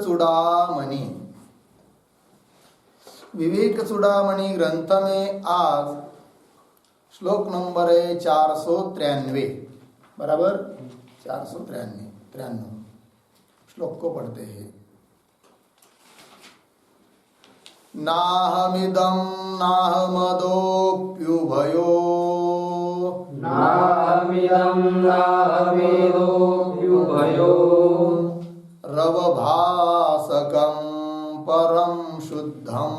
चूड़ामणि। विवेक चूड़ामणि ग्रंथ में आज श्लोक नंबर है 493, बराबर 493 श्लोक को पढ़ते हैं। नाहमिदं नाहमदोऽप्युभयो नाहमिदं नाहमेदोऽप्युभयो रवभासकं परं शुद्धं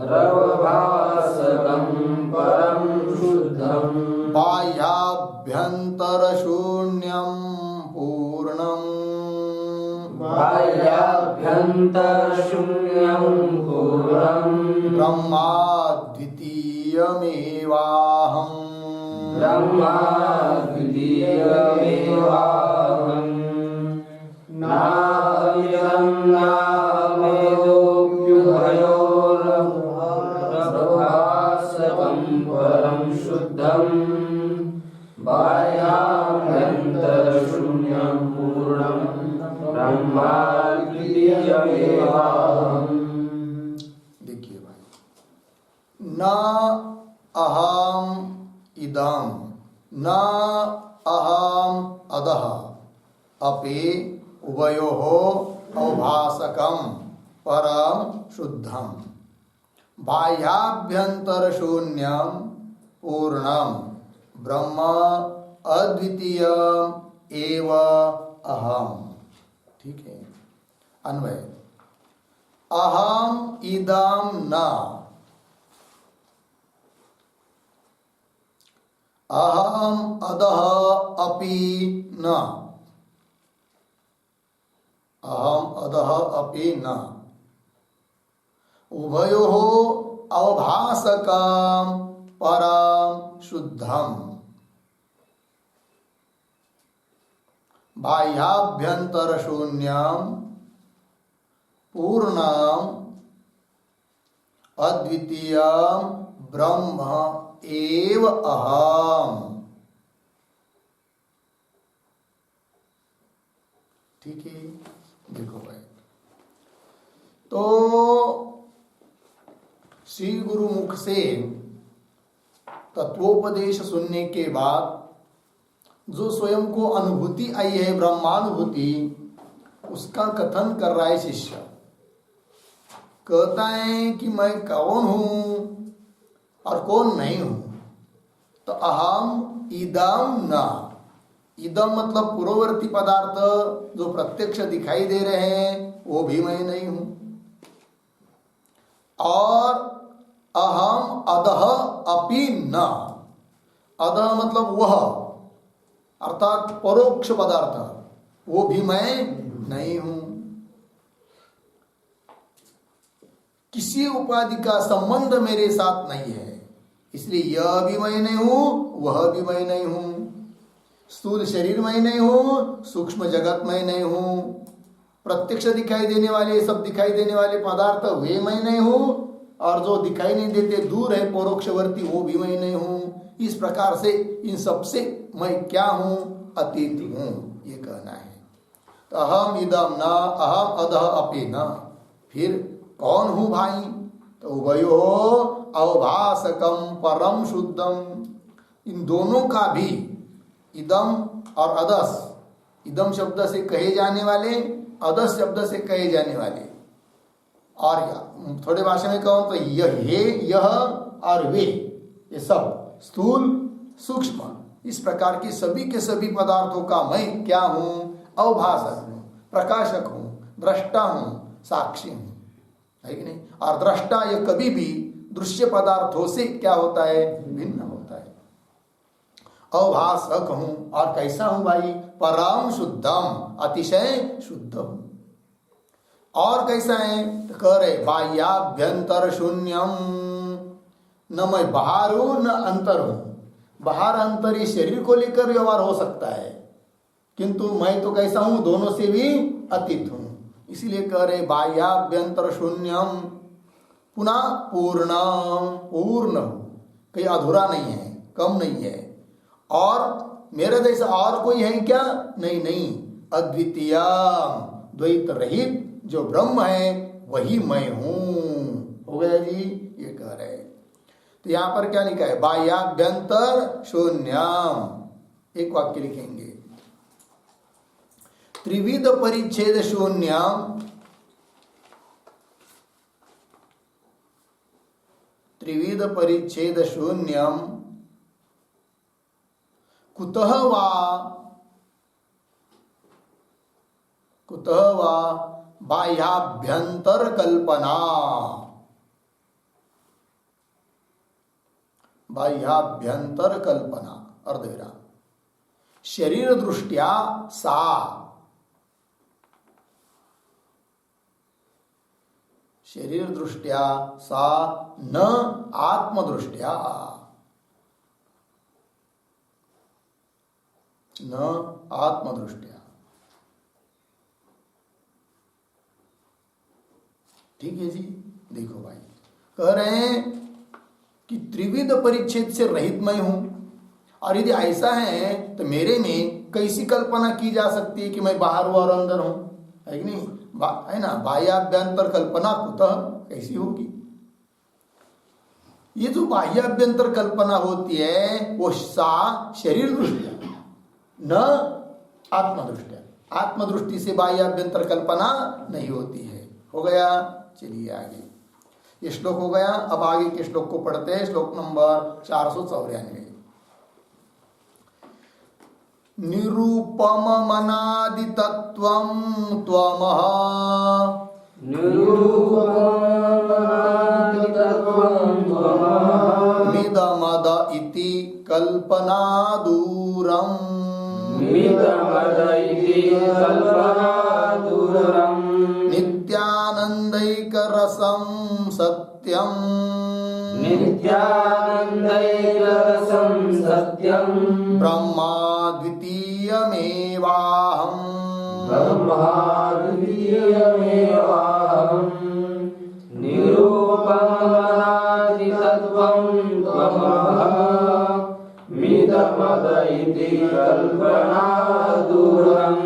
रवभासकं परं शुद्धं बाह्याभ्यन्तरशून्यं पूर्णं बाह्याभ्यन्तरशून्यं पूर्णं ब्रह्माद्वितीयमेवाहम् ब्रह्माद्वितीयमेवाहम् नाहमिदं नाहमेदोऽप्युभयो रवभासकं परं शुद्धं बाह्याभ्यन्तरशून्यं पूर्णं ब्रह्माद्वितीयमेवाहम्। देखिए भाई, न अहम इदम न अहम अदः अपि उभयोः अवभासकं परम शुद्धं बाह्याभ्यन्तरशून्यं पूर्णं ब्रह्म अद्वितीयम् एव अहम। ठीक है, अन्वय। अहम इदम न अहम अदः अपि न अहम अदः अपि न उभयोः अवभासकं परं शुद्धं बाह्याभ्यन्तरशून्यं पूर्णं अद्वितीयं ब्रह्म एव अहम। ठीक है, देखो भाई, तो श्री गुरु मुख से तत्वोपदेश सुनने के बाद जो स्वयं को अनुभूति आई है, ब्रह्मानुभूति, उसका कथन कर रहा है शिष्य। कहता है कि मैं कौन हूं और कौन नहीं हूं। तो अहम इदम न, इदम मतलब पूर्ववर्ती पदार्थ जो प्रत्यक्ष दिखाई दे रहे हैं वो भी मैं नहीं हूं। और अहम अदह अपि न, अदह मतलब वह, अर्थात परोक्ष पदार्थ, वो भी मैं नहीं हूं। किसी उपाधि का संबंध मेरे साथ नहीं है, इसलिए यह भी मैं नहीं हूं, वह भी मैं नहीं हूं। स्थूल शरीर मैं नहीं हूं, सूक्ष्म जगत मैं नहीं हूं, प्रत्यक्ष दिखाई देने वाले, सब दिखाई देने वाले पदार्थ वे मैं नहीं हूं, और जो दिखाई नहीं देते दूर है परोक्षवर्ती वो भी मैं नहीं हूं। इस प्रकार से इन सब से मैं क्या हूं? अतीत हूं, ये कहना है। तो अहम इदम न अहम अदः अपि न, फिर कौन हूं भाई? तो उभयो अवभासकम परम शुद्धम, इन दोनों का भी, इदम और अदस, इदम शब्द से कहे जाने वाले, अदस शब्द से कहे जाने वाले, और थोड़े भाषा में कहूं तो यह, यह और वे, ये सब स्थूल सूक्ष्म, इस प्रकार की सभी के सभी पदार्थों का मैं क्या हूं? अवभासक हूं, प्रकाशक हूं, दृष्टा हूं, साक्षी हूं, है कि नहीं? और दृष्टा यह कभी भी दृश्य पदार्थों से क्या होता है? भिन्न होता है। अवभासक हूं, और कैसा हूं भाई? परम शुद्धम, अतिशय शुद्ध हूं। और कैसा है? तो कह रहे बाह्याभ्यंतर शून्यम, न मैं बाहर हूं न अंतर हूं। बाहर अंतर ये शरीर को लेकर व्यवहार हो सकता है, किंतु मैं तो कैसा हूं? दोनों से भी अतीत हूं। इसलिए कह रहे बाह्याभ्यंतर शून्यम, पुनः पूर्णम, पूर्ण हूं, कहीं अधूरा नहीं है, कम नहीं है। और मेरे जैसा और कोई है क्या? नहीं नहीं, अद्वितीय, द्वैत रहित जो ब्रह्म है वही मैं हूं। हो गया जी, ये कह रहे। तो यहां पर क्या लिखा है? बाह्याभ्यंतर शून्यम। एक वाक्य लिखेंगे, त्रिविध परिच्छेद शून्यम, त्रिविध परिच्छेद शून्यम कुतः वा बाह्याभ्यंतर कल्पना, बाह्याभ्यंतर कल्पना अर्धविराम, शरीर दृष्टिया सा, शरीर दृष्टिया सा न आत्मदृष्टिया, न आत्मदृष्टिया। ठीक है जी। देखो भाई, कह रहे हैं कि त्रिविध परिच्छेद से रहित मैं हूं, और यदि ऐसा है तो मेरे में कैसी कल्पना की जा सकती है कि मैं बाहर हूं और अंदर हूं? है कि नहीं? है ना? बाह्याभ्यंतर कल्पना कुतः, कैसी होगी? ये जो बाह्याभ्यंतर कल्पना होती है वो सा शरीर दृष्टिया न आत्मदृष्टिया, आत्मदृष्टि से बाह्याभ्यंतर कल्पना नहीं होती है। हो गया? चलिए आगे, ये श्लोक हो गया। अब आगे के श्लोक को पढ़ते हैं। श्लोक नंबर 494। निरूपममनादि तत्वं त्वमः, निरूपममनादि तत्त्वं त्वमः, मिदमद इति कल्पना दूरम्, मिदमद इति कल्पना दूरम्, नित्यानन्दैकरसं सत्यं, नित्यानन्दैकरसं सत्यं, ब्रह्माद्वितीयमेवाहम्, ब्रह्माद्वितीयमेवाहम्, निरूपममनादि तत्त्वं त्वमः, मिदमद इति कल्पना दूरम्,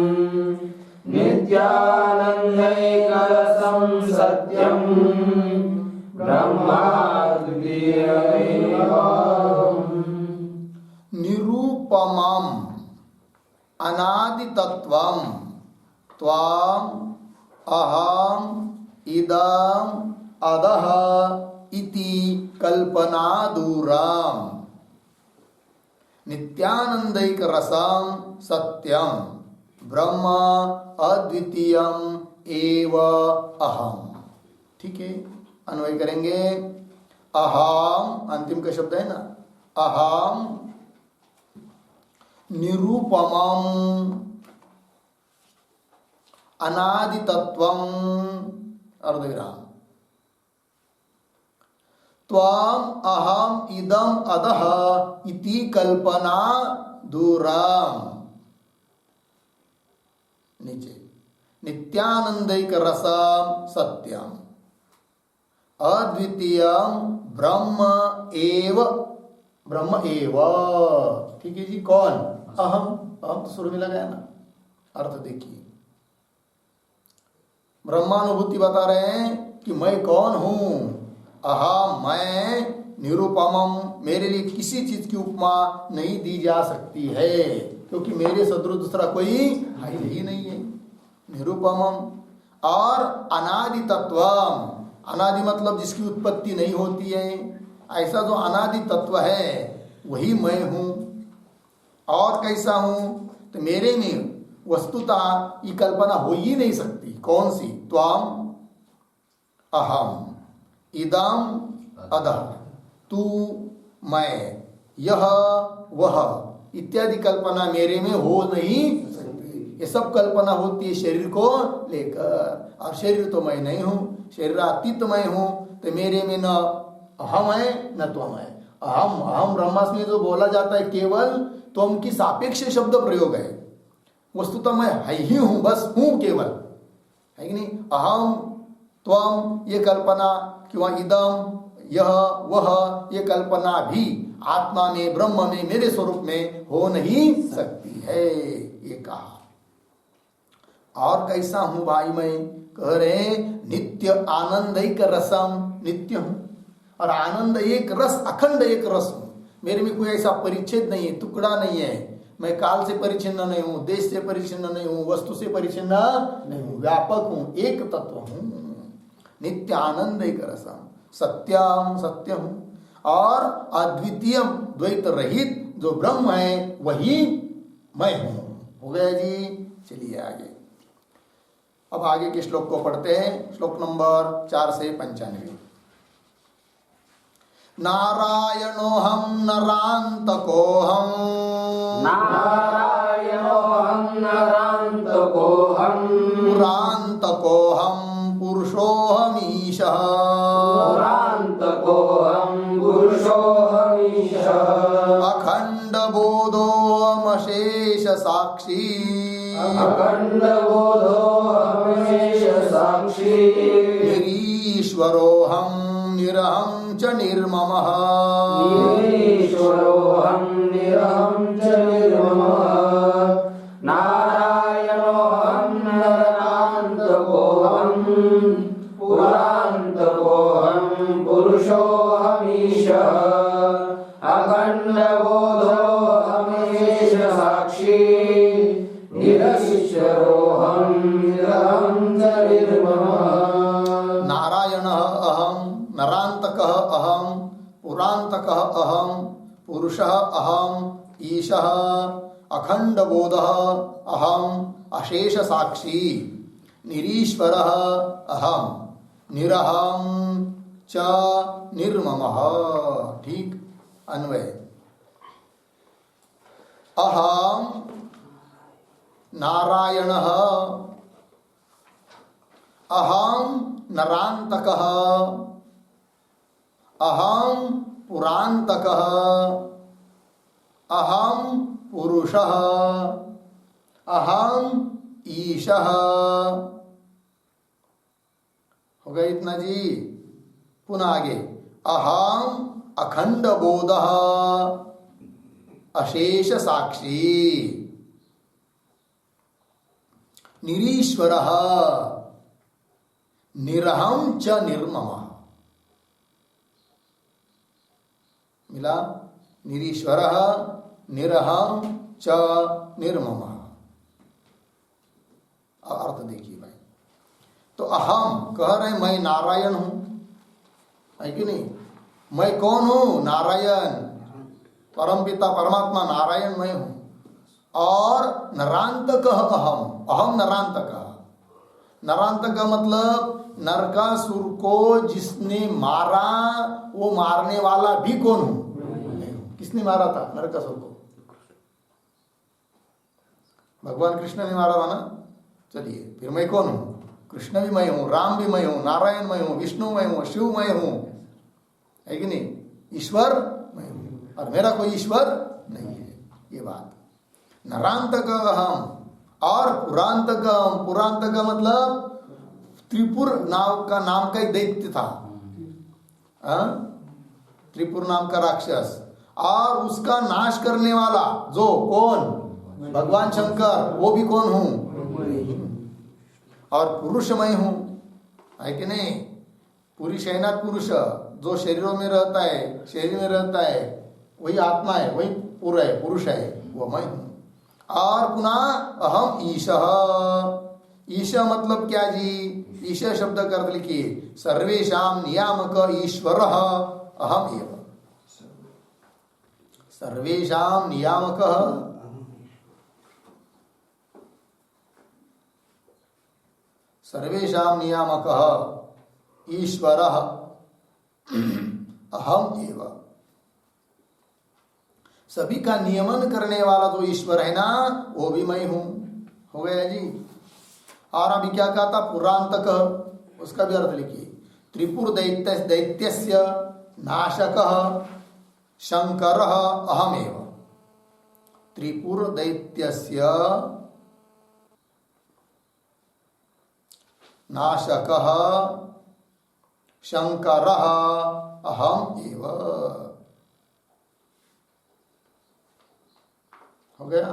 नित्यानन्दैकरसं सत्यं, ब्रह्माद्वितीयमेवाहम्। निरूपमम् अनादि तत्वं त्वाम अहम इदम अदह इति कल्पना दूरम, नित्यानंदैक रसम सत्यम, ब्रह्म अद्वितीयम एव अहम। ठीक है, अन्वय करेंगे। अहम अंतिम का शब्द है ना, अहम निरूपमम अनादि तत्वम अर्धविराम, त्वाम अहम इदम अदह इति कल्पना दूरम, नीचे नित्यानंदैक रसम सत्यम, अद्वितीयम ब्रह्म एव, ब्रह्म एव। ठीक है जी। कौन? अहम, अहम तो सुर में लगाया ना। अर्थ देखिए, ब्रह्मानुभूति बता रहे हैं कि मैं कौन हूं। अहम मैं, निरूपमम मेरे लिए किसी चीज की उपमा नहीं दी जा सकती है, क्योंकि मेरे सदृश दूसरा कोई है ही नहीं है। निरूपमम और अनादि तत्वम, अनादि मतलब जिसकी उत्पत्ति नहीं होती है, ऐसा जो अनादि तत्व है वही मैं हूं। और कैसा हूं? तो मेरे में वस्तुतः ये कल्पना हो ही नहीं सकती। कौन सी? त्वाम अहम इदम अदह, तू मैं, यह वह इत्यादि कल्पना मेरे में हो नहीं सकती। ये सब कल्पना होती है शरीर को लेकर, और शरीर तो मैं नहीं हूं, शरीरातीत मैं हूं। तो मेरे में न अहम है न त्वम है। अहम, अहम ब्रह्मास्मि में जो बोला जाता है केवल त्वम की सापेक्ष शब्द प्रयोग है। वस्तुतः मैं है ही हूं, बस हूं केवल, है कि नहीं? अहम त्वम ये कल्पना किंवा इदम यह वह ये कल्पना भी आत्मा में, ब्रह्म में, मेरे स्वरूप में हो नहीं सकती है, ये कहा। और कैसा हूं भाई मैं? कह रहे नित्य आनंद एक रसम, नित्य हूं और आनंद एक रस, अखंड एक रस हूं। मेरे में कोई ऐसा परिच्छेद नहीं है, टुकड़ा नहीं है। मैं काल से परिचिन्न नहीं हूं, देश से परिचिन्न नहीं हूं, वस्तु से परिचिन्न नहीं हूं, व्यापक हूं, एक तत्व हूं। नित्य आनंद एक रसम, सत्यम सत्य हूं और अद्वितीय द्वैत रहित जो ब्रह्म है वही मैं हूं। हो गया जी। चलिए आगे, अब आगे के श्लोक को पढ़ते हैं। श्लोक नंबर 4 से 95। नारायणोऽहं नरान्तकोऽहं, नारायणोऽहं नरान्तकोऽहं, पुरान्तकोऽहं पुरुषोऽहमीशः, पुरान्तकोऽहं पुरुषोऽहमीशः, अखण्डबोधोऽहमशेष साक्षी, अखण्डबोधोऽहमशेष साक्षी, निरीश्वरोऽहं निरहं च निर्ममः, निरीश्वरोऽहं निरहं च निर्ममः। नारायणोऽहं नरान्तकोऽहं, पुरान्तकोऽहं पुरुषोऽहमीशः, अखण्डबोधोऽहमशेष साक्षी, निरीश्वरोऽहं निरहं च निर्ममः। नारायणः अहं, नरान्तकः अहं, पुरान्तकः अहं, पुरुषः अहं, ईशः, अखण्डबोधः अहं, अशेष साक्षी, निरीश्वरः अहं, निरहं च निर्ममः। ठीक अन्वय। अहं नारायणः, अहं नरान्तकः, अहं पुरान्तकः, अहं पुरुषः, अहं ईशः। हो गया इतना जी। पुनः आगे, अहं अखंड बोधः अशेष साक्षी, निरीश्वरः निरहं च निर्ममः। मिला, निरीश्वरः निरहं च निर्ममः। अर्थ देखिए भाई। तो अहम कह रहे मैं नारायण हूं, है कि नहीं? मैं कौन हूं? नारायण, परमपिता परमात्मा नारायण मैं हूं। और नरांतक अहम, अहम नरांतक। नरांतक मतलब नरकासुर को जिसने मारा वो मारने वाला भी कौन हूं? किसने मारा था नरकासुर को? भगवान कृष्ण ने मारा था ना। चलिए फिर मैं कौन हूं? कृष्ण भी मैं हूं, राम भी मैं हूं, नारायण मैं हूं, विष्णु मैं हूं, शिव मैं हूं, है कि नहीं? ईश्वर मैं हूं और मेरा कोई ईश्वर नहीं है। ये बात नरांतक अहम और पुरांतक अहम। पुरांतक मतलब त्रिपुर नाम का एक दैत्य था, त्रिपुर नाम का राक्षस, और उसका नाश करने वाला जो कौन? भगवान शंकर, वो भी कौन हूं? और पुरुष मैं हूं, है कि नहीं? पुरुष है ना, पुरुष जो शरीरों में रहता है, शरीर में रहता है, वही आत्मा है, वही पूरा है, पुरुष है, वो मैं हूं। और पुनः अहम ईशः। ईशा मतलब क्या जी? ईशा शब्द का अर्थ लिखिए, सर्वेषां नियामक ईश्वरः अहम एव। सर्वेषां नियामकः, सर्वेषां नियामकः ईश्वरः अहम एव। सभी का नियमन करने वाला जो ईश्वर है ना, वो भी मैं हूं। हो गया जी। और अभी क्या कहा था? पुरांतक, उसका भी अर्थ लिखिए, त्रिपुर दैत्यस्य नाशकः शंकरः अहमेव। त्रिपुर दैत्यस्य नाशकः शंकरः अहम एव। हो गया।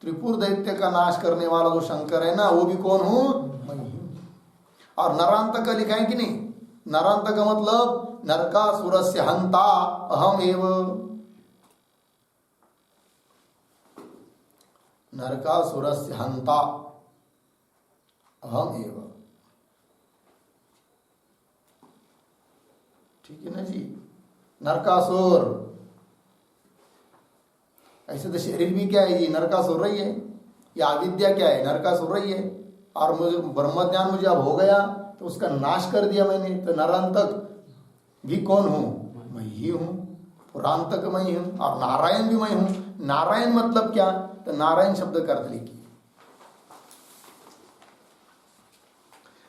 त्रिपुर दैत्य का नाश करने वाला जो शंकर है ना, वो भी कौन हूं? मैं हूं। और नरांतक का लिखा है कि नहीं? नरांतक का मतलब नरकासुरस्य हंता अहम एव। नरकासुरस्य हंता अहम एव। ठीक है ना जी? नरकासुर, ऐसे तो शरीर भी क्या है जी? नरकासुर रही है। या अविद्या क्या है? नरकासुर रही है। और मुझे ब्रह्म ज्ञान मुझे अब हो गया तो उसका नाश कर दिया मैंने, तो नरांतक भी कौन हूं? मैं ही हूं। पुरांतक मैं ही हूं और नारायण भी मैं हूं। नारायण मतलब क्या? तो नारायण शब्द का अर्थ लिखिए,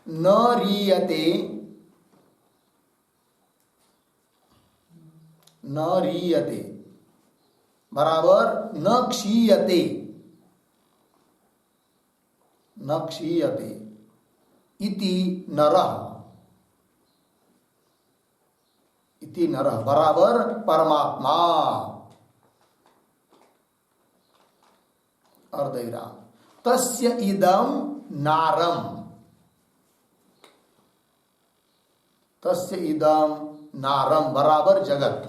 न रीयते, न रीयते बराबर न क्षीयते, न क्षीयते इति नरः, इति नरः बराबर परमात्मा। अर्धविराम। तस्य इदं नारम, तस्य इदं नारम बराबर जगत।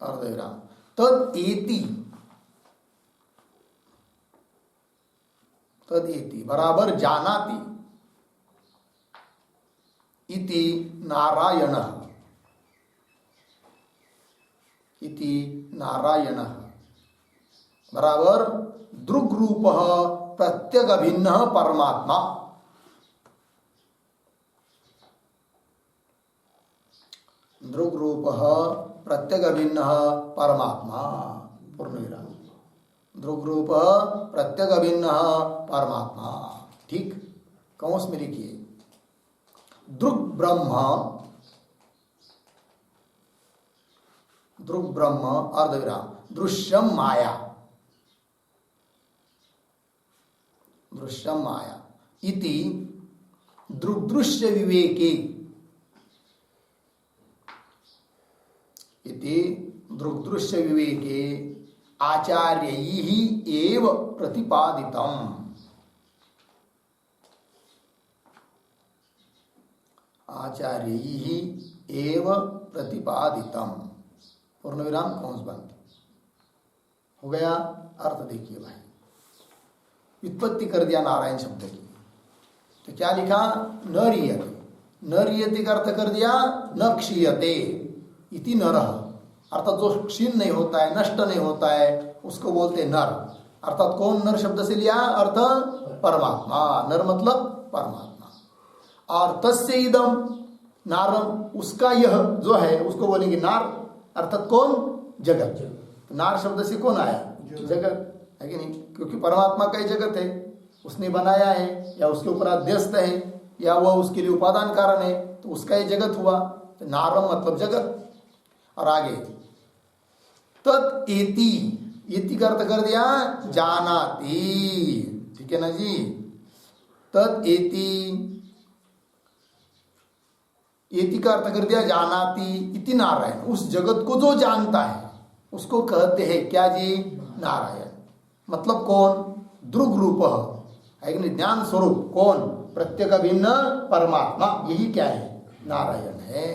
अर्धविराम। तदेति, तदेति बराबर जानाति इति नारायणः, इति नारायणः बराबर दृग्रूपः प्रत्यगभिन्नः परमात्मा। दृग्रूपः प्रत्यगभिन्नः परमात्मा। पूर्णविराम। दृग्रूपः प्रत्यगभिन्नः परमात्मा। ठीक, कौंस में लिखिए, दृग ब्रह्म, दृग ब्रह्म अर्धविराम दृश्यम माया, दृश्यम माया इति दृग्दृश्य विवेके, इति दृग्दृश्य विवेके आचार्यैः एव प्रतिपादितम्। आचार्यैः एव प्रतिपादितम्। पूर्णविराम कौंस बंद हो गया। अर्थ देखिए भाई, व्युत्पत्ति कर दिया नारायण शब्द की, तो क्या लिखा? न रीयते, न रीयते का अर्थ कर दिया न क्षीयते इति नरः, अर्थात जो क्षीण नहीं होता है, नष्ट नहीं होता है, उसको बोलते नर। अर्थात कौन नर शब्द से लिया? अर्थ परमात्मा। नर मतलब परमात्मा। और तस्य इदम नारम, उसका यह जो है उसको बोलेंगे नार, अर्थात कौन? जगत। नार शब्द से कौन आया? जगत है कि नहीं? क्योंकि परमात्मा का ही जगत है, उसने बनाया है या उसके ऊपर अध्यस्त है या वह उसके लिए उपादान कारण है, तो उसका ही जगत हुआ। तो नारम मतलब जगत। और आगे तत् एति, इति का अर्थ कर दिया जानाति। ठीक है ना जी? तत् एति, एति का अर्थ कर दिया जानाति इति नारायण, उस जगत को जो जानता है उसको कहते हैं क्या जी? नारायण। मतलब कौन? दृग रूप है कि नहीं? ज्ञान स्वरूप कौन? प्रत्येक भिन्न परमात्मा, यही क्या है? नारायण है।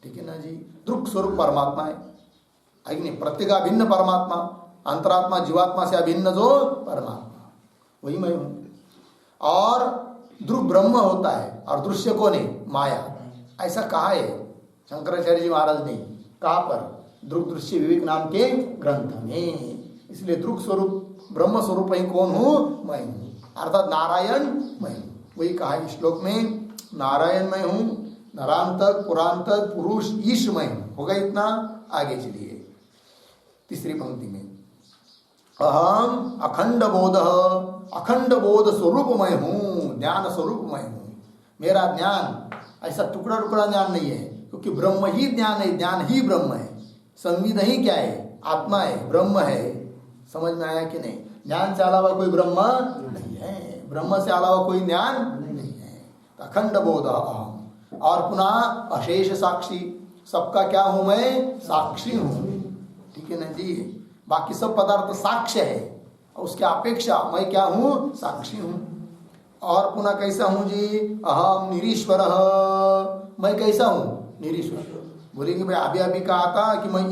ठीक है ना जी? दृग स्वरूप परमात्मा है कि नहीं? प्रत्येक भिन्न परमात्मा, अंतरात्मा जीवात्मा से अभिन्न जो परमात्मा, वही मैं हूं। और दृग ब्रह्म होता है और दृश्य कौन है? माया। ऐसा कहा है शंकराचार्य जी महाराज ने। कहाँ पर? दृग दृश्य विवेक नाम के ग्रंथ में। इसलिए दृग स्वरूप ब्रह्म स्वरूप ही कौन हूं? मैं हूं, अर्थात नारायण मैं हूं। वही कहा है श्लोक में, नारायण मैं हूं, नरांतक पुरांतक पुरुष ईश मैं हूं। होगा इतना? आगे चलिए तीसरी पंक्ति में, अहम अखंड बोध, अखंड बोध स्वरूप मैं हूं, ज्ञान स्वरूप मैं हूं। मेरा ज्ञान ऐसा टुकड़ा टुकड़ा ज्ञान नहीं है, क्योंकि ब्रह्म ही ज्ञान है, ज्ञान ही ब्रह्म है। संविद ही क्या है? आत्मा है, ब्रह्म है। समझ में आया कि नहीं? ज्ञान से अलावा कोई ब्रह्म नहीं है, ब्रह्म से अलावा कोई ज्ञान नहीं है। अखंड बोध अहम। और पुनः अशेष साक्षी, सबका क्या हूं मैं? साक्षी हूं। ठीक है ना जी। बाकी सब पदार्थ साक्ष्य है, उसके अपेक्षा मैं क्या हूं, साक्षी हूं। और पुनः कैसा हूं जी, अहम निरीश्वर, मैं कैसा हूं, निरीश्वर। बोलेंगे भाई अभी अभी कहा था कि मैं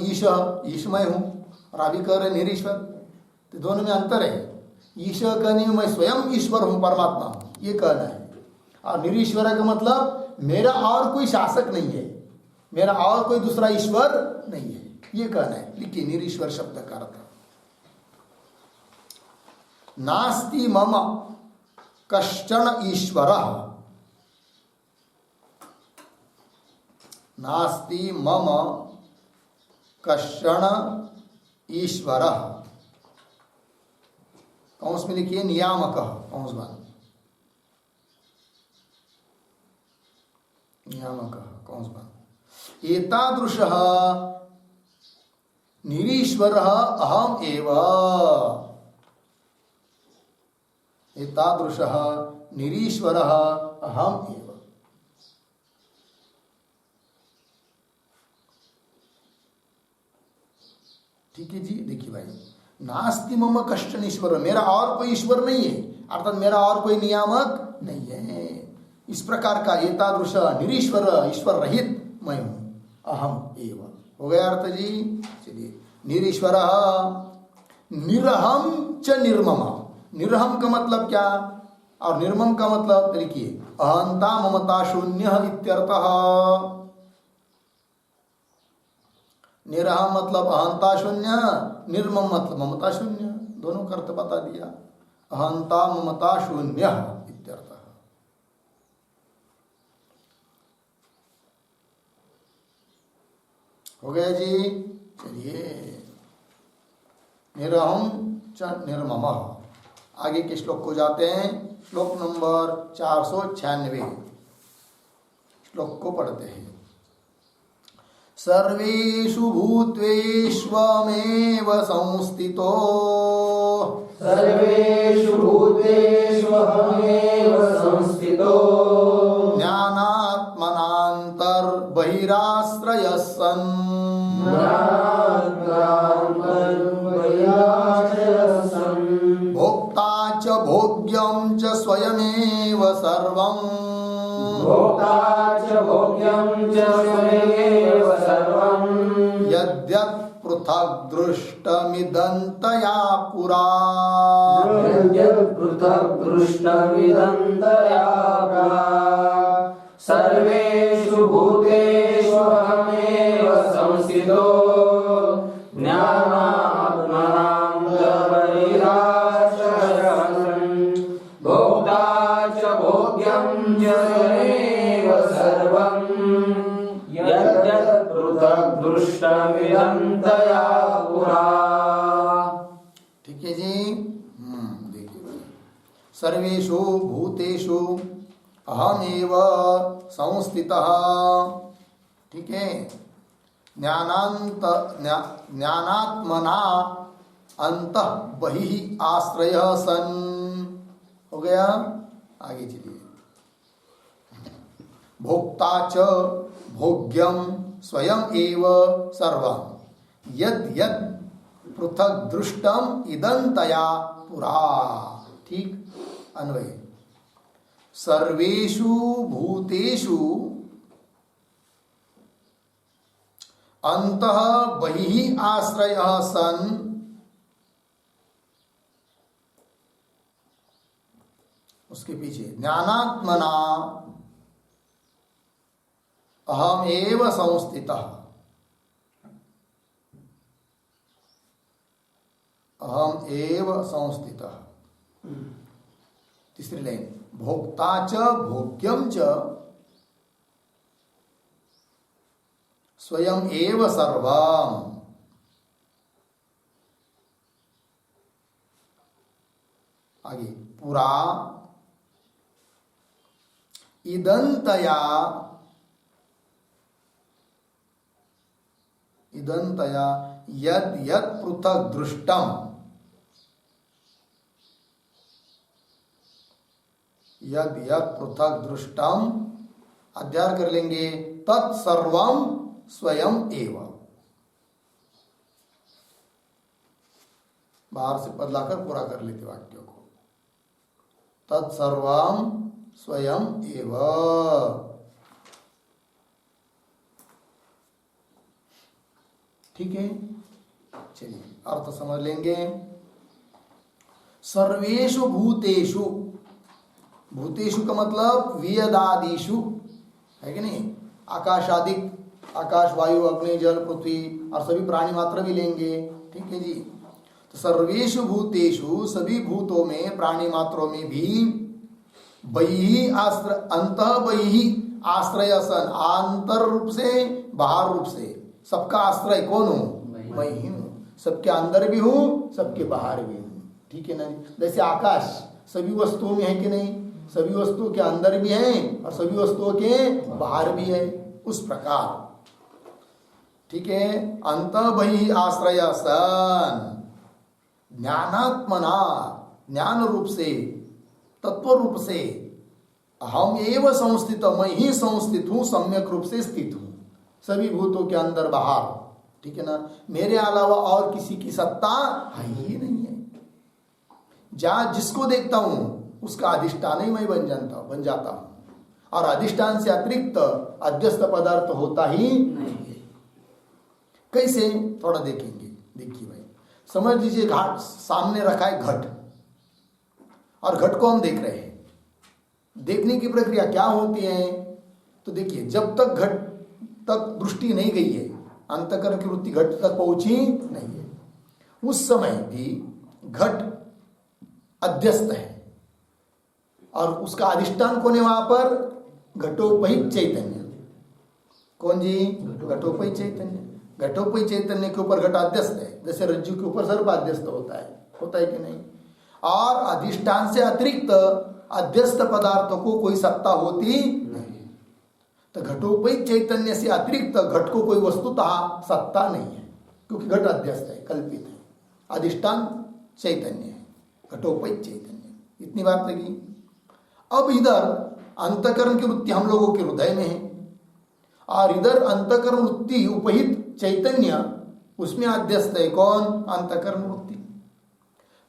ईशमय हूं, और अभी कह रहे निरीश्वर, तो दोनों में अंतर है। ईश्वर कहने में मैं स्वयं ईश्वर हूं, परमात्मा हूं, ये कहना है। और निरीश्वर का मतलब मेरा और कोई शासक नहीं है, मेरा और कोई दूसरा ईश्वर नहीं है, ये कहना है। लिखिए निरीश्वर शब्द का अर्थ, नास्ति मम कश्चन ईश्वरः, नास्ति मम कश्चन ईश्वरः। कौंस में लिखिए नियामक, कौंस बन नियामक, कौंस बन। एतादृशः निरीश्वरः अहम एव, एतादृशः निरीश्वरः अहम एव। ठीक है जी। देखिए भाई, नास्ति मम कश्चन ईश्वर, मेरा और कोई ईश्वर नहीं है, अर्थात मेरा और कोई नियामक नहीं है। इस प्रकार का एतादृश निरीश्वर, ईश्वर रहित मैं हूं, अहम एव। हो गया अर्थ जी। चलिए, निरीश्वर निरहम च निर्मम। निरहम का मतलब क्या और निर्मम का मतलब देखिए, अहंता ममता शून्य इत्यर्थः। निरहम मतलब अहंता शून्य, निर्मम मतलब ममता शून्य, दोनों का अर्थ बता दिया। अहंता ममता शून्य इत्यर्थः। हो गया जी। चलिए, निरहम च निर्ममः। आगे के श्लोक को जाते हैं। श्लोक नंबर 496, श्लोक को पढ़ते हैं। सर्वेषु भूतेष्वमेव संस्थितो, सर्वेषु भूतेष्वहमेव संस्थितो, ज्ञानात्मनान्तर्बहिराश्रयः सन्, ज्ञानान्तर्बहिराश्रयः सन्, भोक्ता च भोग्यं च स्वयमेव सर्वं, भोक्ता च भोग्यं च स्वयमेव सर्वं, यद्यत् पृथक् दृष्टमिदन्तया पुरा, यद्यत् पृथक् दृष्टमिदन्तया पुरा। सर्वेषु भूतेषु अहमेव संस्थितो, ज्ञानात्मनान्तर्बहिराश्रयः सन्, भोक्ता च भोग्यं च स्वयमेव सर्वं, यद्यत् पृथक् दृष्टमिदन्तया पुरा। ठीक है जी। देखिए, सर्वेषु भूतेषु अहमेव संस्थितः। ठीक है। ज्ञानात्मना अंतः बहिः आश्रयः सन्। हो गया। आगे चलिए। भोक्ता च भोग्यम स्वयं एव सर्वं, यद यद पृथक दृष्टम इदंतया पुरा। ठीक। अन्वय, सर्वेषु भूतेषु अंतः बहिः आश्रयः सन्, उसके पीछे ज्ञानात्मना अहम एव संस्थितः, अहम एव संस्थितः। तीसरी लाइन, भोक्ता च भोग्यम च स्वयं एव सर्वं। आगे, पुरा इदंतया, इदंतया यद यद पृथक दृष्टम, यद यद पृथक दृष्टम, अध्याय कर लेंगे, तत्सर्वम स्वयं एव। बाहर से पद लाकर पूरा कर लेते वाक्य को। तत्सर्वम स्वयं एव। ठीक है, चलिए अर्थ समझ लेंगे। सर्वेषु भूतेषु, भूतेषु का मतलब वियदादिषु है कि नहीं, आकाशादिक, आकाश वायु अग्नि जल पृथ्वी और सभी प्राणी मात्र भी लेंगे। ठीक है जी। तो सर्वेषु भूतेषु, सभी भूतों में प्राणी मात्रों में भी बहिः आश्रय, अंतः बहिः आश्रय सन, आंतर रूप से बाहर रूप से सबका आश्रय कौन हूं? मैं ही हूं। सबके अंदर भी हूं, सबके बाहर भी हूं। ठीक है ना। जैसे आकाश सभी वस्तुओं में है कि नहीं, सभी वस्तुओं के अंदर भी है और सभी वस्तुओं के बाहर भी है, उस प्रकार। ठीक है। अंतः बहिः आश्रय सन, ज्ञानात्मना, ज्ञान रूप से, तत्व रूप से, हम एव संस्थित, मैं ही संस्थित हूं, सम्यक रूप से स्थित हूं सभी भूतों के अंदर बाहर। ठीक है ना। मेरे अलावा और किसी की सत्ता है ही नहीं है। जहां जिसको देखता हूं उसका अधिष्ठान ही मैं बन जाता हूं, और अधिष्ठान से अतिरिक्त अध्यस्त पदार्थ होता ही नहीं है। कैसे, थोड़ा देखेंगे। देखिए भाई, समझ लीजिए घाट सामने रखा है, घट, और घट को हम देख रहे हैं। देखने की प्रक्रिया क्या होती है? तो देखिए, जब तक घट तक दृष्टि नहीं गई है, अंतःकरण की वृत्ति घट तक पहुंची नहीं है, उस समय भी घट अध्यस्त है, और उसका अधिष्ठान कौन है वहां पर? घटोपहित चैतन्य। कौन जी? घटोपहित चैतन्य। घटोपहित चैतन्य के ऊपर घट अध्यस्त है, जैसे रज्जु के ऊपर सर्प अध्यस्त होता है कि नहीं। और अधिष्ठान से अतिरिक्त अध्यस्त पदार्थों को कोई सत्ता होती नहीं। तो घटोपहित चैतन्य से अतिरिक्त घट को कोई वस्तुतः सत्ता नहीं है, क्योंकि घट अध्यस्त है, कल्पित है। अधिष्ठान चैतन्य है, घटोपहित चैतन्य। इतनी बात लगी। अब इधर अंतःकरण की वृत्ति हम लोगों के हृदय में है, और इधर अंतःकरण वृत्ति उपहित चैतन्य, उसमें अध्यस्त है कौन? अंतःकरण वृत्ति।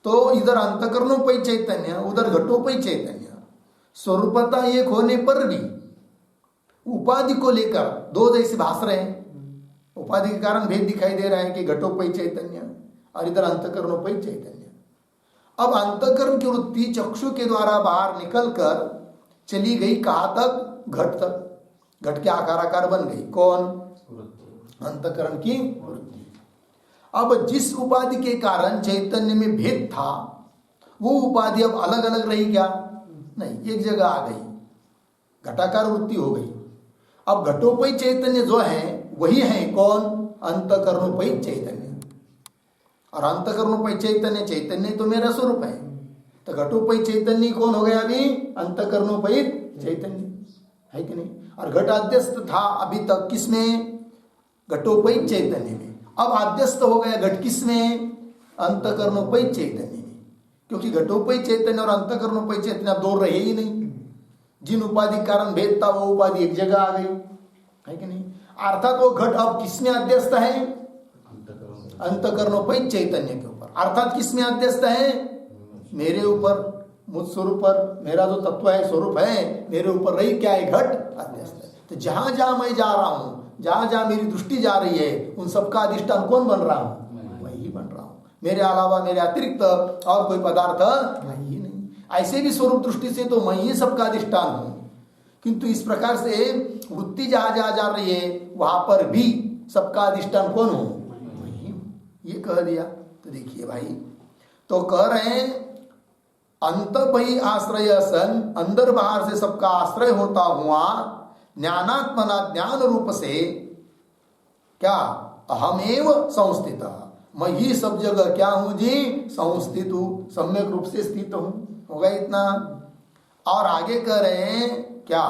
तो इधर अंतःकरणोपहित चैतन्य, उधर घटोपहित चैतन्य, स्वरूपता एक होने पर भी उपाधि को लेकर दो जैसे भास रहे हैं। उपाधि के कारण भेद दिखाई दे रहा है कि घटोपहित चैतन्य और इधर अंतःकरणोपहित चैतन्य। अब अंतःकरण की वृत्ति चक्षु के द्वारा बाहर निकलकर चली गई, कहां तक? घट तक। घट के आकार बन गई, कौन? अंतःकरण की वृत्ति। अब जिस उपाधि के कारण चैतन्य में भेद था, वो उपाधि अब अलग अलग रही क्या? नहीं, एक जगह आ गई, घटाकार वृत्ति हो गई। अब घटोपहित चैतन्य जो है वही है कौन? अंतःकरणोपहित चैतन्य। और अंतःकरणोपहित चैतन्य तो मेरा स्वरूप है। तो घटोपहित चैतन्य कौन हो गया अभी? अंतःकरणोपहित चैतन्य, है कि नहीं। और घट अध्यस्त था अभी तक किसमें? घटोपहित चैतन्य में। अब अध्यस्त हो गया घट किसमें? अंतःकरणोपहित चैतन्य में। क्योंकि घटोपहित चैतन्य और अंतःकरणोपहित चैतन्य अब दो रहे ही नहीं। जिन उपाधि कारण भेद था वो उपाधि एक जगह आ गई, है कि नहीं। अर्थात वो घट अब किसमें अध्यस्त है? अंतःकरणोपहित चैतन्य के ऊपर। अर्थात किसमें अध्यस्त है? मेरे ऊपर, मुझ स्वरूप पर। मेरा जो तत्व है, स्वरूप है, मेरे ऊपर रही क्या है? घट अध्यस्त है। तो जहां जहां मैं जा रहा हूं, जहां जहां मेरी दृष्टि जा रही है, उन सबका अधिष्ठान कौन बन रहा हूं? मैं ही बन रहा हूं। मेरे अलावा, मेरे अतिरिक्त और कोई पदार्थ है ही नहीं। ऐसे भी स्वरूप दृष्टि से तो मैं ही सबका अधिष्ठान हूं। किंतु इस प्रकार से वृत्ति जहां जहां जा रही है, वहां पर भी सबका अधिष्ठान कौन हूं? मैं ही हूं। ये कह दिया। तो देखिए भाई, तो कह रहे हैं अंत बहिः आश्रय सन, अंदर बाहर से सबका आश्रय होता हुआ, ज्ञानात्मना, ज्ञान रूप से क्या? अहमेव संस्थित, मैं ही सब जगह क्या हूं जी? संस्थित हूं, सम्यक रूप से स्थित हूं। हो गया इतना। और आगे कह रहे हैं क्या?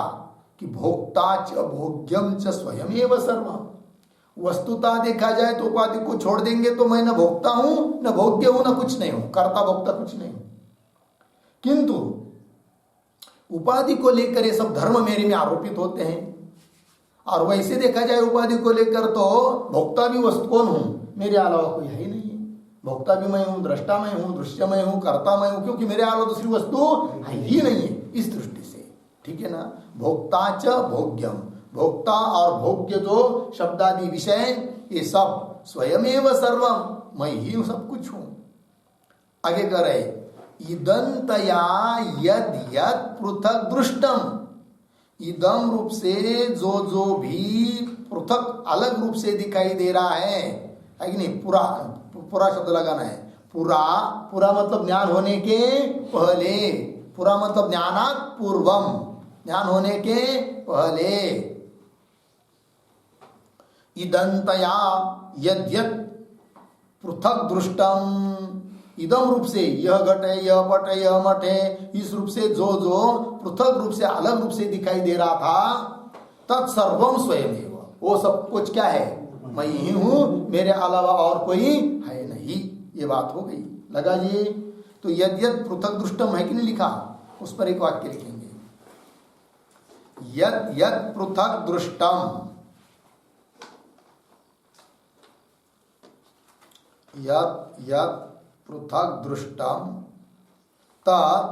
कि भोक्ता च भोग्यम च स्वयं एव सर्वम्। वस्तुतः देखा जाए तो उपाधि को छोड़ देंगे तो मैं न भोक्ता हूं, न भोग्य हूं, न कुछ नहीं हूं, कर्ता भोक्ता कुछ नहीं हूं। किंतु उपाधि को लेकर ये सब धर्म मेरे में आरोपित होते हैं। और वैसे देखा जाए उपाधि को लेकर तो भोक्ता भी वस्तु कौन हूं? मेरे अलावा कोई है ही नहीं है। भोक्ता भी मैं हूं, दृष्टा मैं हूं, दृश्य मैं हूं, कर्ता मैं हूं, क्योंकि मेरे अलावा दूसरी वस्तु है ही नहीं है इस दृष्टि से। ठीक है ना। भोक्ता च भोग्यम, भोक्ता और भोग्य जो शब्दादि विषय ये सब स्वयमेव सर्वम, मैं ही सब कुछ हूं। आगे कह रहे इदंतया यद यद पृथक दृष्टम, इदम रूप से जो जो भी पृथक अलग रूप से दिखाई दे रहा है कि नहीं। पूरा पूरा शब्द लगाना है। पूरा पूरा मतलब ज्ञान होने के पहले, पूरा मतलब ज्ञानात् पूर्वम, ज्ञान होने के पहले। इदंतया यद यद पृथक दृष्टम, इदम रूप से यह घट है, यह पट है, यह मठ है, इस रूप से जो जो पृथक रूप से अलग रूप से दिखाई दे रहा था, तत्सर्वम स्वयमेव, वो सब कुछ क्या है, मैं ही हूं, मेरे अलावा और कोई है नहीं। ये बात हो गई। लगा जी। तो यद यद पृथक दृष्टम है कि नहीं लिखा, उस पर एक वाक्य लिखेंगे। यद यद पृथक दृष्टम, यद यद पृथक दृष्टम तत्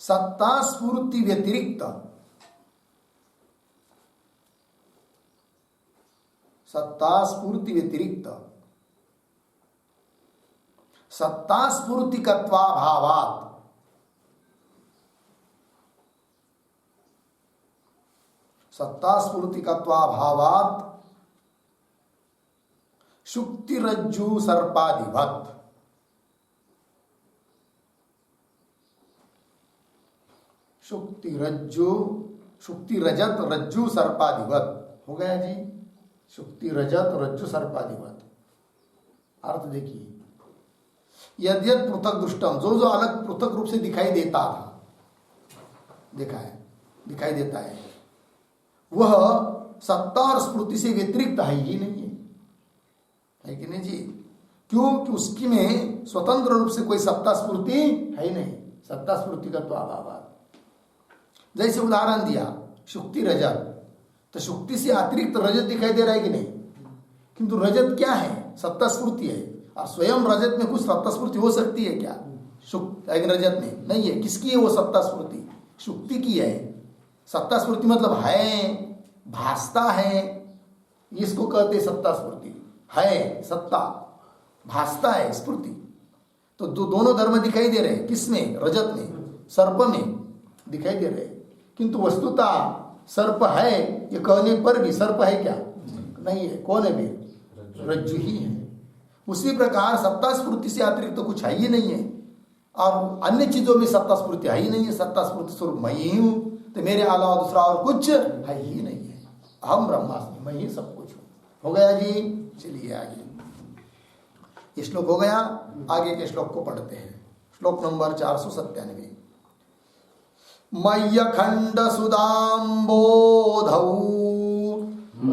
सत्ता स्फूर्ति व्यतिरिक्त, सत्ता स्फूर्ति व्यतिरिक्त, सत्ता स्फूर्तिकत्वाभावात्, सत्ता स्फूर्तिकत्वाभावात् शुक्तिरज्जु सर्पादिवत्, शुक्तिरज्जु, शुक्ति रजत रज्जु सर्पादिवत् हो गया जी। शुक्ति रजत रज्जु सर्पादिवत्। अर्थ देखिए, यद यद पृथक दृष्टम, जो जो अलग पृथक रूप से दिखाई देता था, देखा है, दिखाई देता है, वह सत्ता और स्फूर्ति से व्यतिरिक्त है ही नहीं है कि नहीं जी। क्यों कि उसकी में स्वतंत्र रूप से कोई सत्ता स्फूर्ति है ही नहीं। सत्ता स्फूर्ति का तो अभाव। जैसे उदाहरण दिया शुक्ति रजत, तो शुक्ति से अतिरिक्त रजत दिखाई दे रहा है कि नहीं, किंतु रजत क्या है, सत्ता स्फूर्ति है। और स्वयं रजत में कुछ सत्ता स्फूर्ति हो सकती है क्या, रजत में नहीं है। किसकी है वो सत्ता स्फूर्ति, शुक्ति की है। सत्ता स्फूर्ति मतलब है, भासता है, इसको कहते सत्ता स्फूर्ति है। सत्ता भासता है, स्फूर्ति। तो दोनों धर्म दिखाई दे रहे हैं, किसमें, रजत में, सर्प में दिखाई दे रहे हैं। किंतु वस्तुतः सर्प है ये कहने पर भी सर्प है क्या, नहीं है। कौन है भी, रज्जु ही है। उसी प्रकार सत्ता स्फूर्ति से अतिरिक्त तो कुछ है ही नहीं है, और अन्य चीजों में सत्ता स्फूर्ति है ही नहीं है। सत्ता स्फूर्ति स्वरूप मैं ही हूं, तो मेरे अलावा दूसरा और कुछ है ही नहीं है। अहम ब्रह्मास्मि, मैं ही सब कुछ हूं। हो गया जी। चलिए आगे, ये श्लोक हो गया। आगे के श्लोक को पढ़ते हैं। श्लोक नंबर 497। मय्यखंड सुदाम्बोधौ,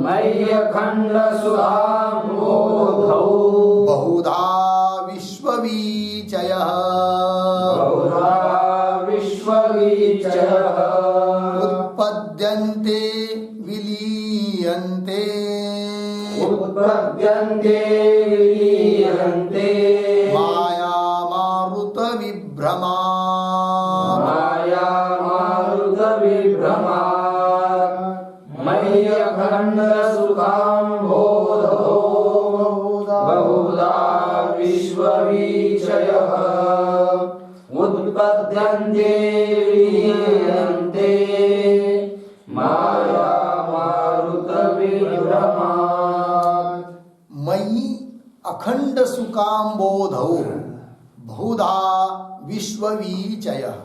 मय्यखंड सुधाम्बोधौ, बहुधा विश्ववीचयः, बहुधा विश्ववीचयः, उत्पद्यन्ते विलीयन्ते, उत्पद्यन्ते विलीयन्ते, माया मारुत विभ्रमा, माया मारुत विभ्रमा, मय्यखंड सुखाम्बोधौ, बहुधा विश्ववीचयः, उत्पद्यन्ते विलीयन्ते, माया मारुत विभ्रमा। मयि अखंड सुकाम्बोधौ, बहुधा विश्ववीचयः,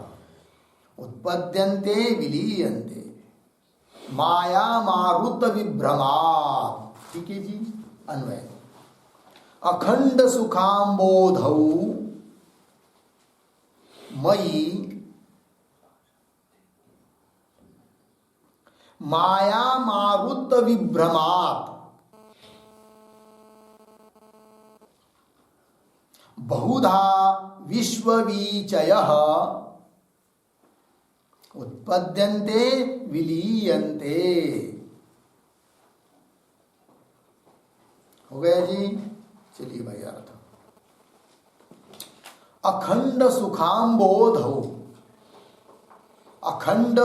उत्पद्यन्ते विलीयन्ते, माया मारुत विभ्रमात्। ठीक है जी। अन्वय, अखंड सुखाम्बोधौ मयि माया मारुत विभ्रमात्, बहुधा विश्ववीचयः, उत्पद्यन्ते विलीयन्ते। हो गया जी। चलिए भाई अर्थ। अखंड सुखाम्बोधौ, अखंड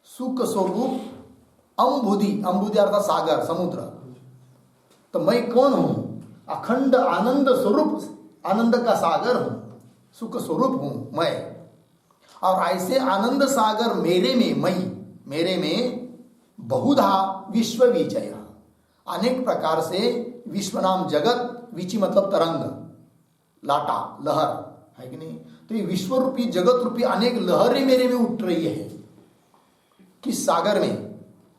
सुख स्वरूप अंबुधि, अंबुधि अर्थात सागर समुद्र। तो मैं कौन हूं? अखंड आनंद स्वरूप, आनंद का सागर हूं, सुख स्वरूप हूं मैं। और ऐसे आनंद सागर मेरे में, मेरे में बहुधा विश्व विचय, अनेक प्रकार से विश्व नाम जगत, विचि मतलब तरंग, लाटा, लहर है कि नहीं। तो ये विश्व रूपी जगत रूपी अनेक लहरें मेरे में उठ रही है। किस सागर में?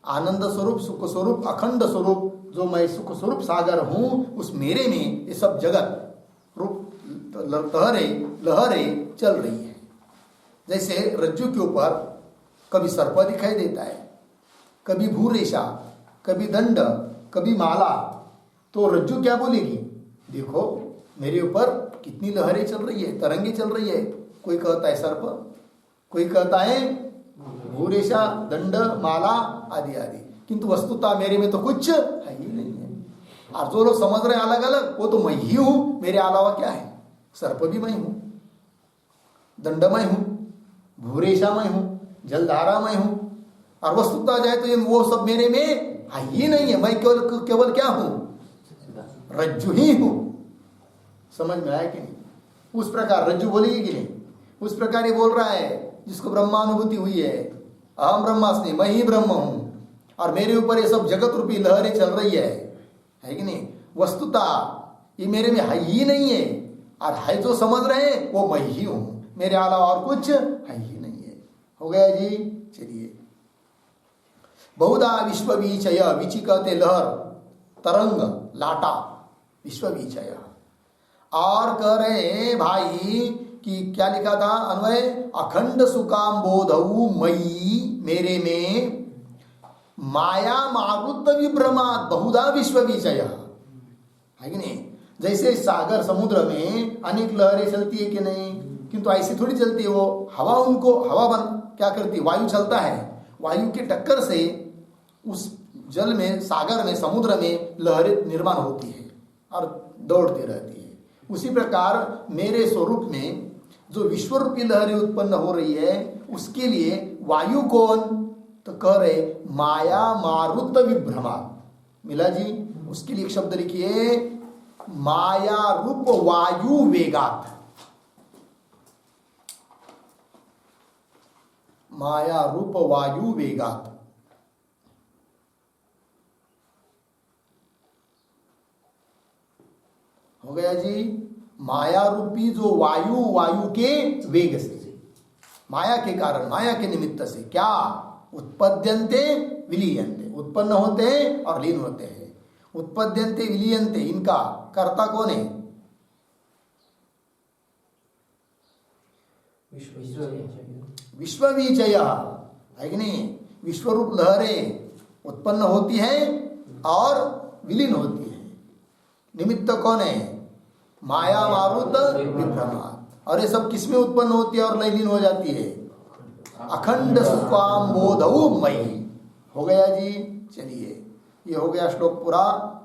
आनंद स्वरूप, सुख स्वरूप, अखंड स्वरूप, जो मैं सुख स्वरूप सागर हूं, उस मेरे में ये सब जगत रूप लहरें चल रही है। जैसे रज्जु के ऊपर कभी सर्प दिखाई देता है, कभी भूरेशा, कभी दंड, कभी माला, तो रज्जु क्या बोलेगी? देखो मेरे ऊपर कितनी लहरें चल रही है, तरंगे चल रही है। कोई कहता है सर्प, कोई कहता है भूरेशा, दंड, माला आदि आदि, किंतु वस्तुतः मेरे में तो कुछ है ही नहीं है। और जो लोग समझ रहे हैं अलग अलग, वो तो मैं ही हूं, मेरे अलावा क्या है? सर्प भी मैं हूं, दंड मैं हूं, भूरेशा मैं हूं, जलधारा मैं हूं। और वस्तुतः जाए तो ये वो सब मेरे में है ही नहीं है। मैं केवल क्या हूं? रज्जु ही हूं। समझ में आया कि नहीं? उस प्रकार रज्जु बोलेगी कि नहीं? उस प्रकार ये बोल रहा है जिसको ब्रह्मानुभूति हुई है, अहम ब्रह्मास्मि, मैं ही ब्रह्म हूं और मेरे ऊपर ये सब जगत रूपी लहरें चल रही है कि नहीं? वस्तुतः ये मेरे में है ही नहीं है, और है जो समझ रहे हैं वो मैं ही हूं, मेरे अलावा और कुछ है ही नहीं है। हो गया जी। चलिए, बहुधा विश्व विचय, विचि कहते लहर, तरंग, लाटा, विश्व विचय। और कह रहे भाई कि क्या लिखा था अन्वय? अखंड सुकाम्बोधौ मयि, मेरे में माया मारुत विभ्रमात् बहुधा विश्व विचय, है कि नहीं? जैसे सागर समुद्र में अनेक लहरें चलती है कि नहीं, किंतु ऐसी थोड़ी चलती है वो। हवा, उनको हवा बन क्या करती है? वायु चलता है, वायु की टक्कर से उस जल में, सागर में, समुद्र में लहरें निर्माण होती है और दौड़ती रहती है। उसी प्रकार मेरे स्वरूप में जो विश्वरूपी लहरें उत्पन्न हो रही है, उसके लिए वायु कौन? तो कह रहे माया मारुत विभ्रमा। मिला जी? उसके लिए एक शब्द लिखिए, माया रूप वायु वेगात। माया रूप वायु वेगात। हो गया जी। माया रूपी जो वायु, वायु के वेग से, माया के कारण, माया के निमित्त से क्या? उत्पद्यन्ते विलीयन्ते, उत्पन्न होते हैं और लीन होते हैं। उत्पद्यन्ते विलीयन्ते, इनका कर्ता कौन है? विश्व विचय, है कि नहीं? विश्वरूप लहरें उत्पन्न होती है और विलीन होती है। निमित्त कौन है? माया मारुत विभ्रमात्। और ये सब किसमें उत्पन्न होती है और लीन हो जाती है? अखंड सुखाम्बोधौ मयि। हो गया जी। चलिए, ये हो गया श्लोक पूरा।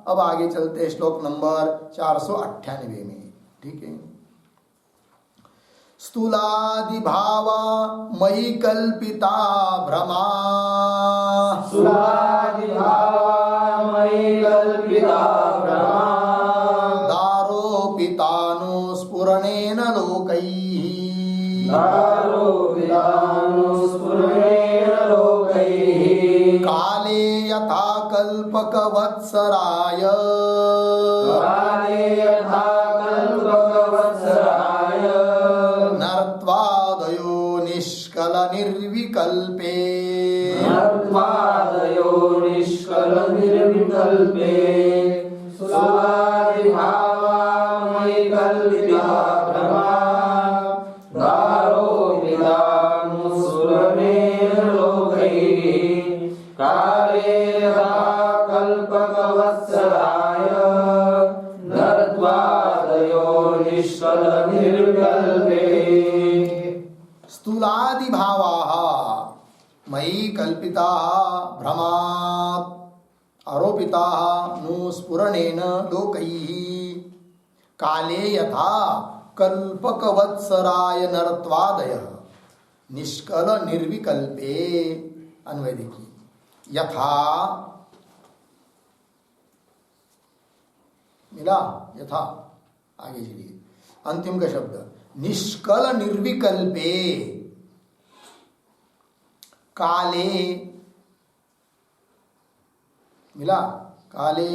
अब आगे चलते हैं श्लोक नंबर 498 में। ठीक है। स्थूलादि भावा मयि कल्पिता भ्रमा, स्थूलादि भावा मयि कल्पिता भ्रमा, दारोपितानो स्फुरणेन लोकैः, दारोपितानो स्फुरणेन लोकैः, काले यथा कल्पकवत्सराय, काले यथा कल्पकवत्सराय, नर्त्वादयो निष्कल निर्विकल्पे, नर्त्वादयो निष्कल निर्विकल्पे, स्थूलादि भावा मयि कल्पिता भ्रमा, दारोपितानो स्फुरणेन लोकैः, काले यथा कल्पकवत्सराय, नर्त्वादयो निष्कल निर्विकल्पे। स्थूलादि भावाः मयि कल्पिता भ्रमात्। आरोपिताः नु स्फुरणेन लोकैः काले यथा कल्पकवत्सराय नरत्वादयः निष्कल निर्विकल्पे। अन्वय देखिए, यथा मिला, यथा आगे चलिए अंतिम का शब्द निष्कल निर्विकल्पे काले मिला, काले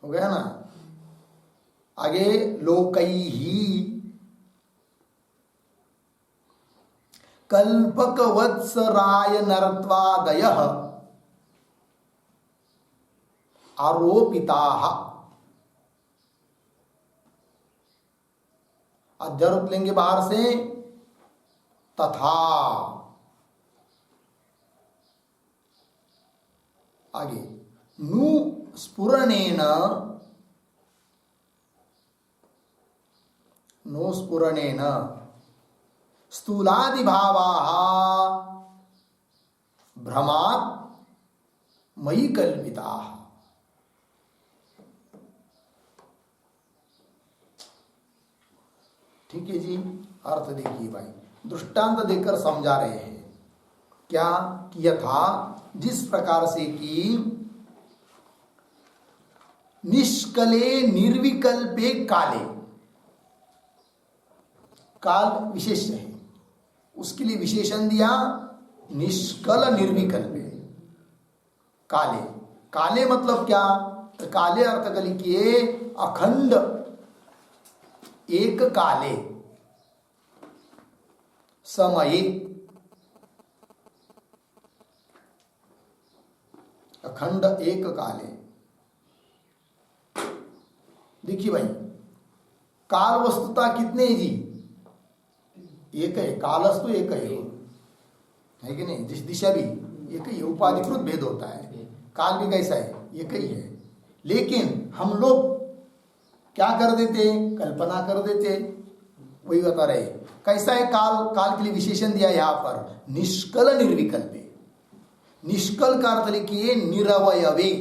हो गया ना। आगे लोकैहि कल्पकवत्सराय नरत्वादयः आरोपिताः। अध्यारोप लेंगे बाहर से, तथा आगे नु स्फुरणेन, नो स्फुरणेन स्थूलादिभावाः भ्रमात् मयि कल्पिताः। ठीक है जी, अर्थ देखिए भाई, दृष्टांत देकर समझा रहे हैं क्या कि यथा जिस प्रकार से कि निष्कले निर्विकल्पे काले, काल विशेष है, उसके लिए विशेषण दिया निष्कल निर्विकल्पे काले। काले मतलब क्या, तो काले अर्थ कर लिखिए अखंड एक काले समये, अखंड एक काले। देखिए भाई, काल वस्तुता कितने जी, एक है, कालस्तु एक है कि नहीं, जिस दिशा भी एक ही है, उपाधिकृत भेद होता है, काल भी कैसा है, एक ही है। लेकिन हम लोग क्या कर देते, कल्पना कर देते, वही बता रहे कैसा है काल। काल के लिए विशेषण दिया यहां पर निष्कल निर्विकल्पे। निष्कल का अर्थ लिखिए निरवयवे,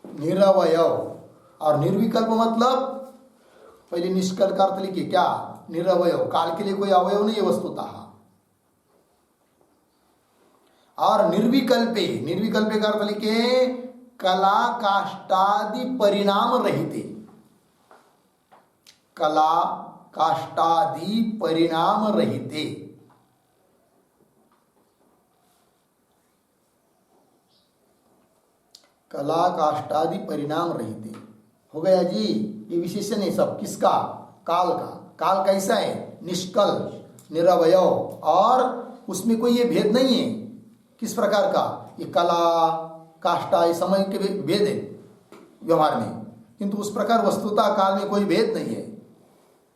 निरवयव, और निर्विकल्प मतलब पहले निष्कल का अर्थ लिखिए क्या, निरवयव, काल के लिए कोई अवयव नहीं है वस्तुतः। और निर्विकल्पे, निर्विकल्पे का अर्थ लिखिए कला काष्ठादि परिणाम रहिते, कला काष्ठादि परिणाम रहिते। कला काष्ठादि परिणाम रहिते हो गया जी, ये विशेषण है सब किसका, काल का। काल कैसा है, निष्कल निरवयव, और उसमें कोई ये भेद नहीं है। किस प्रकार का, ये कला काष्ठा ये समय के भेद है व्यवहार में, किंतु उस प्रकार वस्तुतः काल में कोई भेद नहीं है।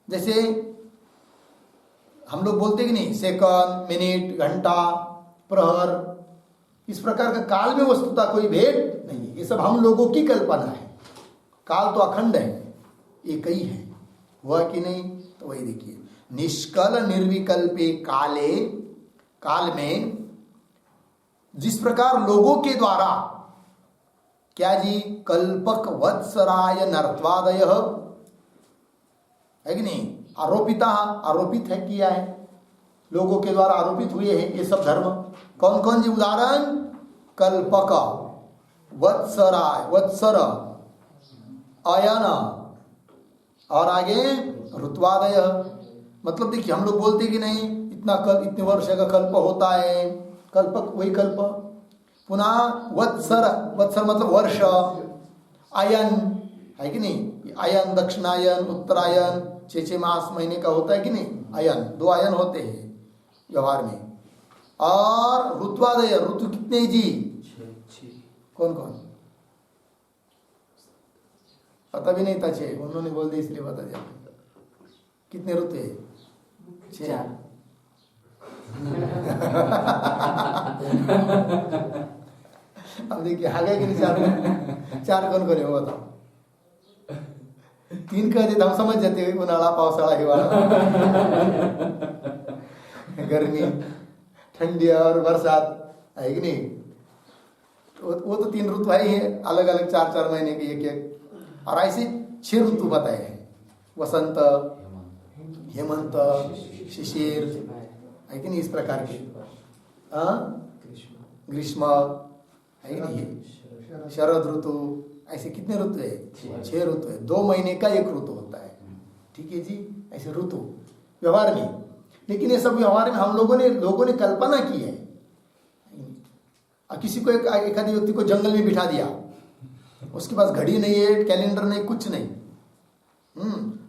जैसे हम लोग बोलते कि नहीं, सेकंड, मिनट, घंटा, प्रहर, इस प्रकार का काल में वस्तुतः कोई भेद नहीं है। ये सब हम लोगों की कल्पना है। काल तो अखंड है, एक ही है, हुआ कि नहीं। तो वही देखिए, निष्कल निर्विकल्पे काले, काल में जिस प्रकार लोगों के द्वारा क्या जी, कल्पक वत्सराय नरत्वादय है कि नहीं, आरोपिता, आरोपित है, किया है, लोगों के द्वारा आरोपित हुए हैं ये सब धर्म। कौन कौन जी उदाहरण, कल्पक, वत्सराय, वत्सर, अयन, और आगे ऋत्वादय। मतलब देखिए, हम लोग बोलते कि नहीं इतना कल्प, इतने वर्ष का कल्प होता है, कल्पक वही कल्प। पुनः वत्सर, वत्सर मतलब वर्ष, अयन है कि नहीं, अयन दक्षिणायन उत्तरायण 6 मास महीने का होता है कि नहीं, अयन, 2 अयन होते हैं व्यवहार में। और ऋत्वादय, ऋतु कितने जी, 6। कौन कौन, पता भी नहीं था 6, उन्होंने बोल दिया इसलिए बता दिया। कितने ऋतु है, 6। अब देखिए आ गए कि नहीं, 4 कौन कौन है वो बताओ। 3 कह देते हम समझ जाते हैं, उन्हाळा पावसाळा हिवाळा, गर्मी ठंडी और बरसात है कि नहीं? वो तो 3 ऋतु है ही है, अलग अलग 4-4 महीने के एक एक, और ऐसे 6 ऋतु बताए हैं, वसंत, हेमंत, शिशिर, है कि नहीं, इस प्रकार के। ग्रीष्म, है कि नहीं, शरद ऋतु, ऐसे कितने ऋतु है? 6 ऋतु है। 2 महीने का एक ऋतु होता है, ठीक है जी। ऐसे ऋतु व्यवहार में, लेकिन ये सब व्यवहार में हम लोगों ने कल्पना की है। किसी को एक आदि व्यक्ति को जंगल में बिठा दिया, उसके पास घड़ी नहीं है, कैलेंडर नहीं, कुछ नहीं,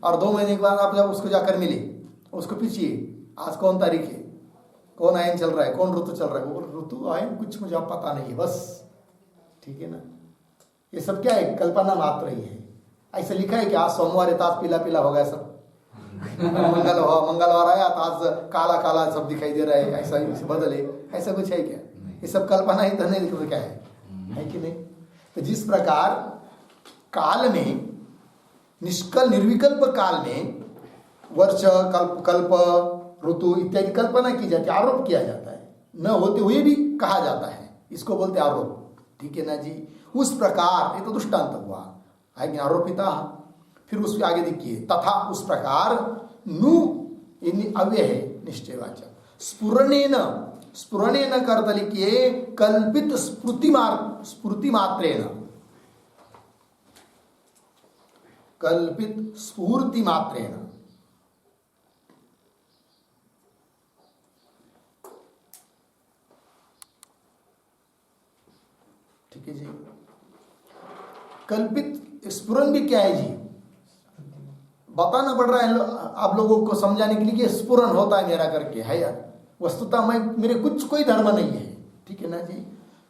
और 2 महीने के बाद आप जब उसको जाकर मिले, उसको पूछिए आज कौन तारीख है, कौन आयन चल रहा है, कौन ऋतु चल रहा है, वो ऋतु आयन कुछ मुझे आप पता नहीं है बस, ठीक है ना। ये सब क्या है? कल्पना मात्र ही है। ऐसा लिखा है कि आज सोमवार है तो आज पीला पीला हो गया सब, मंगलवार आया तो आज काला काला सब दिखाई दे रहा है, ऐसा ही बदले, ऐसा कुछ है क्या? ये सब कल्पना ही तो नहीं, लिखा क्या है कि नहीं? तो जिस प्रकार काल में, निष्कल निर्विकल्प काल में वर्ष, कल्प, ऋतु इत्यादि कल्पना की जाती है, आरोप किया जाता है, न होते हुए भी कहा जाता है, इसको बोलते आरोप, ठीक है ना जी। उस प्रकार, ये तो दृष्टांत हुआ, आगे आरोपिता। फिर उसके आगे देखिए, तथा उस प्रकार नु अव्यय है निश्चयवाचक, स्फुरणेन करता लिखिए, कल्पित स्फूर्ति मात्रेण, कल्पित स्फूर्ति मात्रेण, ठीक है जी। कल्पित स्फुरन भी क्या है जी? बताना पड़ रहा है आप लोगों को समझाने के लिए कि स्फुरन होता है मेरा करके, है यार, वस्तुतः मेरे कुछ कोई धर्म नहीं है, ठीक है ना जी।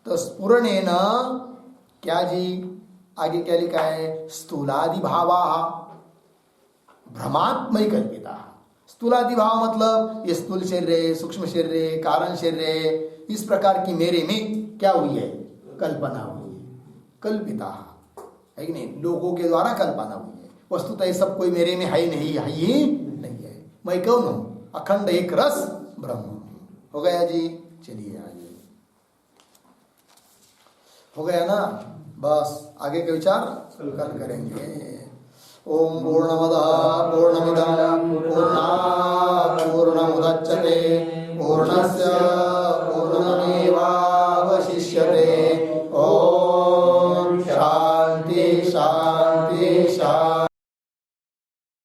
तो स्फुरन है ना क्या जी? आगे क्या लिखा है? स्थूलादि भावा भ्रमात्मय कल्पिता। स्थूलादि भाव मतलब ये स्थूल शरीर, सूक्ष्म शरीर, कारण शरीर, इस प्रकार की मेरे में क्या हुई है? कल्पना हुई है, कल्पिता है कि नहीं, लोगों के द्वारा कल्पना हुई है। वस्तुतः ये सब कोई मेरे में है नहीं, है ही नहीं है। मैं कौन हूं? अखंड एक रस ब्रह्म। हो गया जी, चलिए आगे हो गया ना, बस आगे के विचार कल करेंगे। ओम पूर्णमदः पूर्णमिदं पूर्णात् पूर्णमुदच्यते पूर्णस्य